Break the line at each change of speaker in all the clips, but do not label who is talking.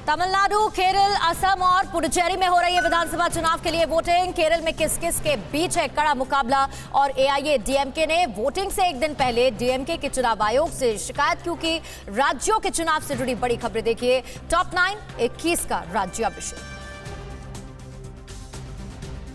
तमिलनाडु, केरल, असम और पुडुचेरी में हो रही है विधानसभा चुनाव के लिए वोटिंग। केरल में किस किस के बीच है कड़ा मुकाबला और एआईएडीएमके ने वोटिंग से एक दिन पहले डीएमके के चुनाव आयोग से शिकायत क्यों की? राज्यों के चुनाव से जुड़ी बड़ी खबरें देखिए टॉप 9 21 का राज्याभिषेक।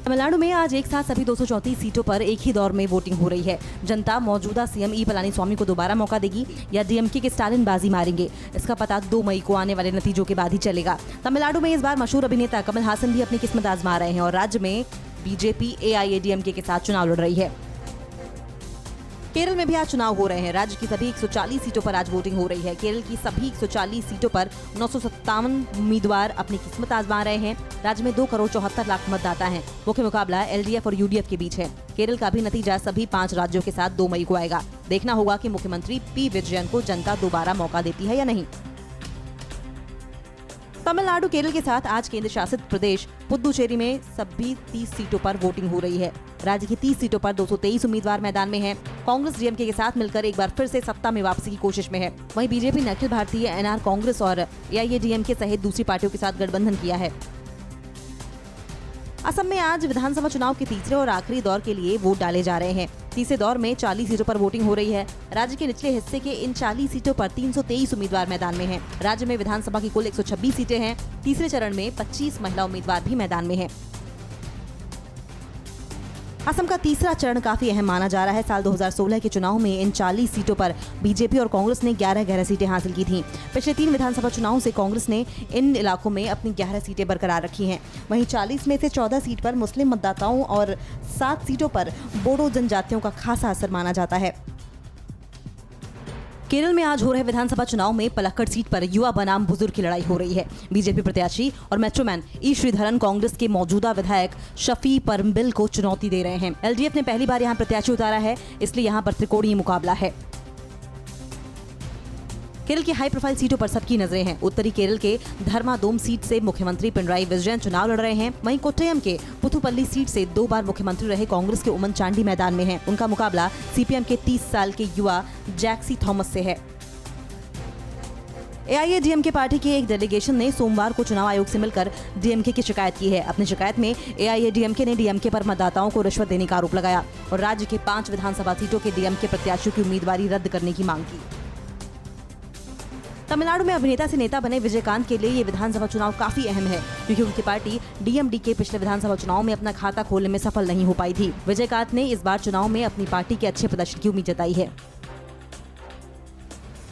तमिलनाडु में आज एक साथ सभी 234 सीटों पर एक ही दौर में वोटिंग हो रही है। जनता मौजूदा सीएम ई पलानीस्वामी को दोबारा मौका देगी या डीएमके के स्टालिन बाजी मारेंगे, इसका पता 2 मई को आने वाले नतीजों के बाद ही चलेगा। तमिलनाडु में इस बार मशहूर अभिनेता कमल हासन भी अपनी किस्मत आजमा रहे हैं और राज्य में बीजेपी एआईएडीएमके के साथ चुनाव लड़ रही है। केरल में भी आज चुनाव हो रहे हैं। राज्य की सभी 140 सीटों पर आज वोटिंग हो रही है। केरल की सभी 140 सीटों पर 957 उम्मीदवार अपनी किस्मत आजमा रहे हैं। राज्य में 2 करोड़ 74 लाख मतदाता हैं। मुख्य मुकाबला एलडीएफ और यूडीएफ के बीच है। केरल का भी नतीजा सभी 5 राज्यों के साथ 2 मई को आएगा। देखना होगा कि मुख्यमंत्री पी विजयन को जनता दोबारा मौका देती है या नहीं। तमिलनाडु केरल के साथ आज केंद्र शासित प्रदेश पुदुचेरी में सभी 30 सीटों पर वोटिंग हो रही है। राज्य की 30 सीटों पर 223 उम्मीदवार मैदान में हैं। कांग्रेस डीएमके के साथ मिलकर एक बार फिर से सत्ता में वापसी की कोशिश में है। वहीं बीजेपी ने अखिल भारतीय एनआर कांग्रेस और एआईएडीएमके सहित दूसरी पार्टियों के साथ गठबंधन किया है। असम में आज विधानसभा चुनाव के तीसरे और आखिरी दौर के लिए वोट डाले जा रहे हैं। तीसरे दौर में 40 सीटों पर वोटिंग हो रही है। राज्य के निचले हिस्से के इन 40 सीटों पर 323 उम्मीदवार मैदान में हैं। राज्य में विधानसभा की कुल 126 सीटें हैं। तीसरे चरण में 25 महिला उम्मीदवार भी मैदान में हैं। असम का तीसरा चरण काफी अहम माना जा रहा है। साल 2016 के चुनाव में इन 40 सीटों पर बीजेपी और कांग्रेस ने 11 सीटें हासिल की थीं। पिछले 3 विधानसभा चुनावों से कांग्रेस ने इन इलाकों में अपनी 11 सीटें बरकरार रखी हैं। वहीं 40 में से 14 सीट पर मुस्लिम मतदाताओं और 7 सीटों पर बोडो जनजातियों का खासा असर माना जाता है। केरल में आज हो रहे विधानसभा चुनाव में पलक्कड़ सीट पर युवा बनाम बुजुर्ग की लड़ाई हो रही है। बीजेपी प्रत्याशी और मेट्रोमैन ई श्रीधरन कांग्रेस के मौजूदा विधायक शफी परम्बिल को चुनौती दे रहे हैं। एलडीएफ ने पहली बार यहां प्रत्याशी उतारा है, इसलिए यहां पर त्रिकोणीय मुकाबला है। केरल की हाई प्रोफाइल सीटों पर सबकी नजरें हैं। उत्तरी केरल के धर्मादोम सीट से मुख्यमंत्री पिनराई विजयन चुनाव लड़ रहे हैं। वहीं कोट्टयम के पुथुपल्ली सीट से 2 बार मुख्यमंत्री रहे कांग्रेस के उमन चांडी मैदान में हैं। उनका मुकाबला सीपीएम के 30 साल के युवा जैक्सी थॉमस से है। एआईएडीएमके पार्टी के एक डेलीगेशन ने सोमवार को चुनाव आयोग से मिलकर डीएमके की शिकायत की है। अपनी शिकायत में एआईएडीएमके ने डीएमके पर मतदाताओं को रिश्वत देने का आरोप लगाया और राज्य के 5 विधानसभा सीटों के डीएमके प्रत्याशियों की उम्मीदवारी रद्द करने की मांग की। तमिलनाडु में अभिनेता से नेता बने विजयकांत के लिए ये विधानसभा चुनाव काफी अहम है, क्योंकि उनकी पार्टी डीएमडीके पिछले विधानसभा चुनाव में अपना खाता खोलने में सफल नहीं हो पाई थी। विजयकांत ने इस बार चुनाव में अपनी पार्टी के अच्छे प्रदर्शन की उम्मीद जताई है।